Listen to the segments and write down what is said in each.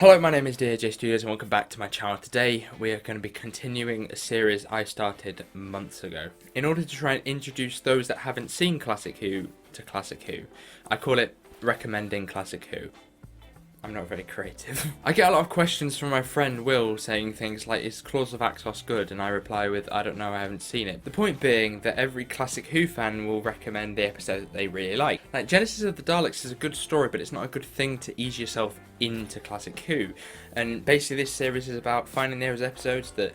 Hello, my name is DJ Studios and welcome back to my channel. Today we are going to be continuing a series I started months ago. In order to try and introduce those that haven't seen Classic Who to Classic Who, I call it Recommending Classic Who. I'm not very creative. I get a lot of questions from my friend Will saying things like, is Claws of Axos good? And I reply with, I don't know, I haven't seen it. The point being that every Classic Who fan will recommend the episode that they really like. Like, Genesis of the Daleks is a good story, but it's not a good thing to ease yourself into Classic Who. And basically this series is about finding those episodes that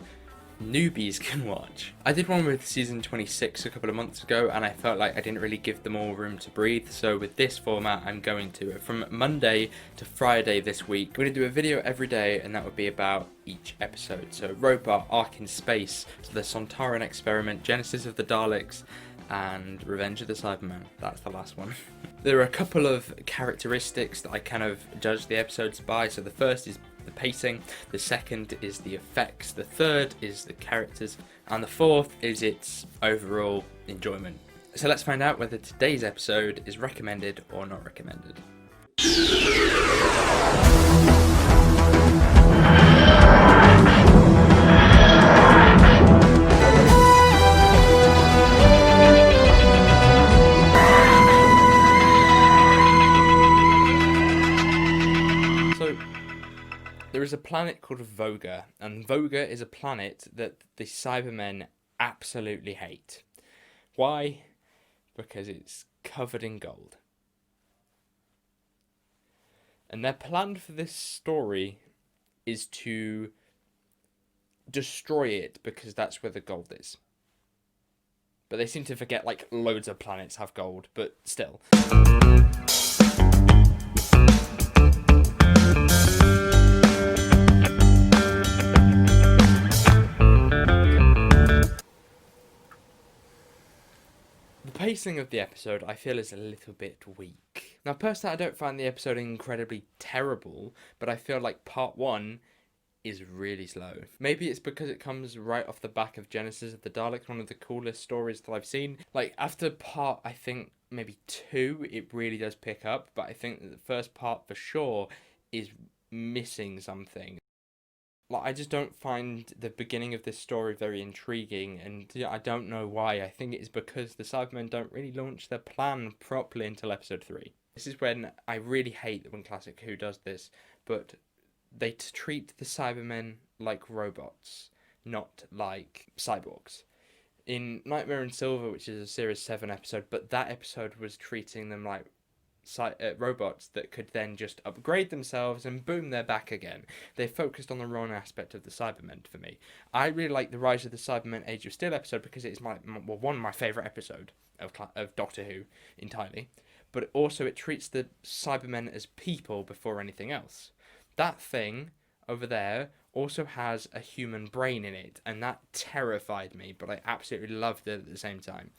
newbies can watch. I did one with season 26 a couple of months ago and I felt like I didn't really give them all room to breathe, so with this format I'm going to. From Monday to Friday this week, we're going to do a video every day and that would be about each episode. So Robot, Ark in Space, so the Sontaran Experiment, Genesis of the Daleks, and Revenge of the Cybermen. That's the last one. There are a couple of characteristics that I kind of judge the episodes by. So the first is the pacing, the second is the effects, the third is the characters, and the fourth is its overall enjoyment. So let's find out whether today's episode is recommended or not recommended. There is a planet called Voga, and Voga is a planet that the Cybermen absolutely hate. Why? Because it's covered in gold. And their plan for this story is to destroy it because that's where the gold is. But they seem to forget like loads of planets have gold, but still. The pacing of the episode I feel is a little bit weak. Now personally I don't find the episode incredibly terrible, but I feel like part 1 is really slow. Maybe it's because it comes right off the back of Genesis of the Daleks, one of the coolest stories that I've seen. Like after part, I think maybe 2, it really does pick up, but I think that the first part for sure is missing something. Like, I just don't find the beginning of this story very intriguing, and I don't know why. I think it's because the Cybermen don't really launch their plan properly until episode 3. This is when I really hate when Classic Who does this, but they treat the Cybermen like robots, not like cyborgs. In Nightmare in Silver, which is a Series 7 episode, but that episode was treating them like robots that could then just upgrade themselves and boom, they're back again. They focused on the wrong aspect of the Cybermen for me. I really like the Rise of the Cybermen Age of Steel episode because it is one of my favourite episode of Doctor Who entirely, but also it treats the Cybermen as people before anything else. That thing over there also has a human brain in it, and that terrified me, but I absolutely loved it at the same time.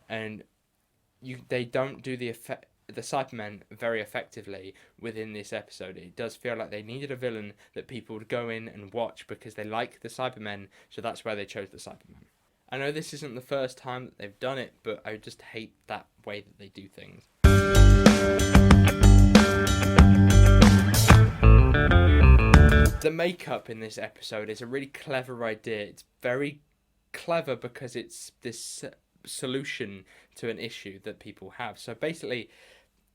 And they don't do the Cybermen very effectively within this episode. It does feel like they needed a villain that people would go in and watch because they like the Cybermen, so that's why they chose the Cybermen. I know this isn't the first time that they've done it, but I just hate that way that they do things. The makeup in this episode is a really clever idea. It's very clever because it's this solution to an issue that people have. So basically,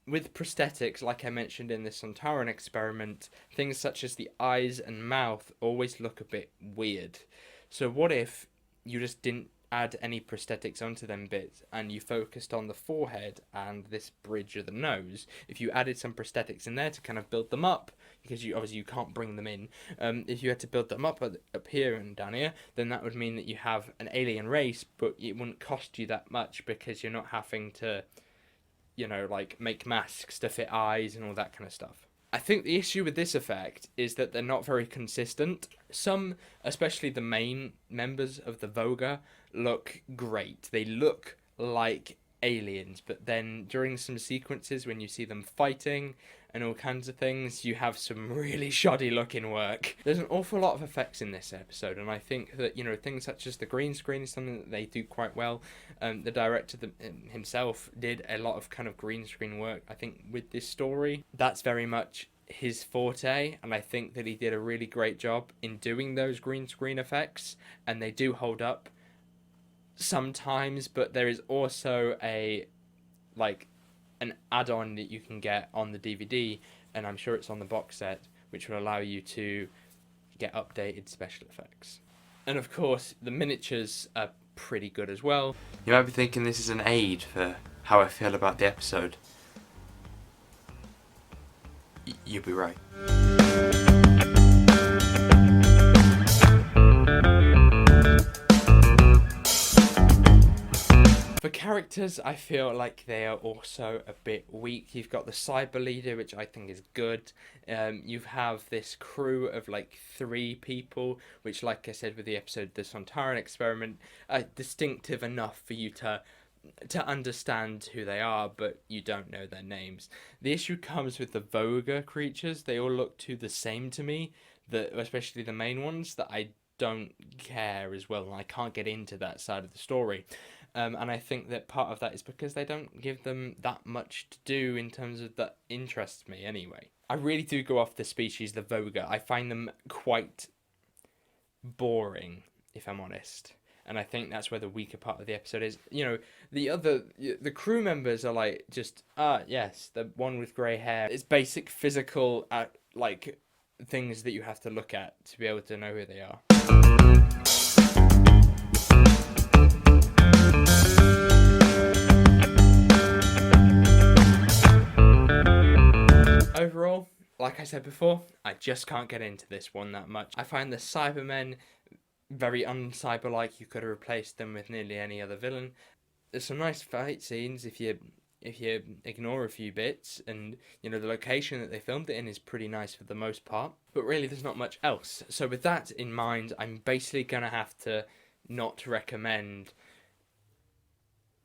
with prosthetics, like I mentioned in the Sontaran Experiment, things such as the eyes and mouth always look a bit weird. So what if you just didn't add any prosthetics onto them bits and you focused on the forehead and this bridge of the nose? If you added some prosthetics in there to kind of build them up, because you obviously you can't bring them in, if you had to build them up here and down here, then that would mean that you have an alien race, but it wouldn't cost you that much because you're not having to, you know, like make masks to fit eyes and all that kind of stuff. I think the issue with this effect is that they're not very consistent. Some, especially the main members of the Voga, look great. They look like aliens, but then during some sequences when you see them fighting and all kinds of things, you have some really shoddy looking work. There's an awful lot of effects in this episode, and I think that, you know, things such as the green screen is something that they do quite well. The director himself did a lot of kind of green screen work, I think, with this story. That's very much his forte, and I think that he did a really great job in doing those green screen effects, and they do hold up sometimes, but there is also an add-on that you can get on the DVD, and I'm sure it's on the box set, which will allow you to get updated special effects. And of course, the miniatures are pretty good as well. You might be thinking this is an aid for how I feel about the episode. You'll be right. For characters, I feel like they are also a bit weak. You've got the cyber leader, which I think is good. You have this crew of like 3 people, which, like I said with the episode, the Sontaran experiment, are distinctive enough for you to understand who they are, but you don't know their names. The issue comes with the Voga creatures. They all look too the same to me, especially the main ones, that I don't care as well, and I can't get into that side of the story. And I think that part of that is because they don't give them that much to do in terms of that interests me anyway. I really do go off the species, the Voga. I find them quite boring, if I'm honest. And I think that's where the weaker part of the episode is. You know, the crew members are like just, yes, the one with grey hair. It's basic physical, things that you have to look at to be able to know who they are. Overall, like I said before, I just can't get into this one that much. I find the Cybermen very un-cyber-like. You could have replaced them with nearly any other villain. There's some nice fight scenes if you ignore a few bits, and you know the location that they filmed it in is pretty nice for the most part. But really, there's not much else. So with that in mind, I'm basically gonna have to not recommend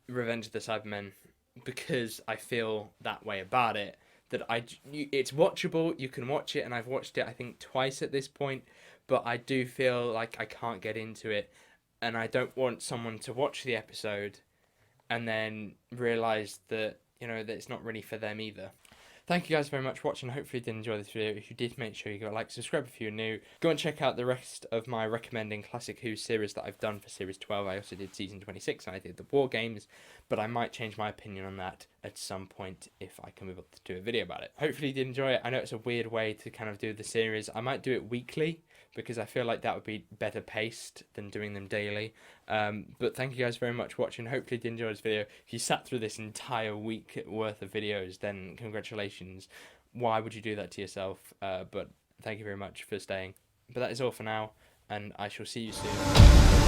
Revenge of the Cybermen because I feel that way about it. That it's watchable, you can watch it, and I've watched it I think twice at this point, but I do feel like I can't get into it, and I don't want someone to watch the episode and then realise that, you know, that it's not really for them either. Thank you guys very much for watching. Hopefully you did enjoy this video. If you did, make sure you go like, subscribe if you're new. Go and check out the rest of my recommending Classic Who series that I've done for Series 12. I also did Season 26 and I did the War Games, but I might change my opinion on that at some point if I can move up to do a video about it. Hopefully you did enjoy it. I know it's a weird way to kind of do the series. I might do it weekly because I feel like that would be better paced than doing them daily. But thank you guys very much for watching. Hopefully you did enjoy this video. If you sat through this entire week worth of videos, then congratulations. Why would you do that to yourself? But thank you very much for staying. But that is all for now, and I shall see you soon.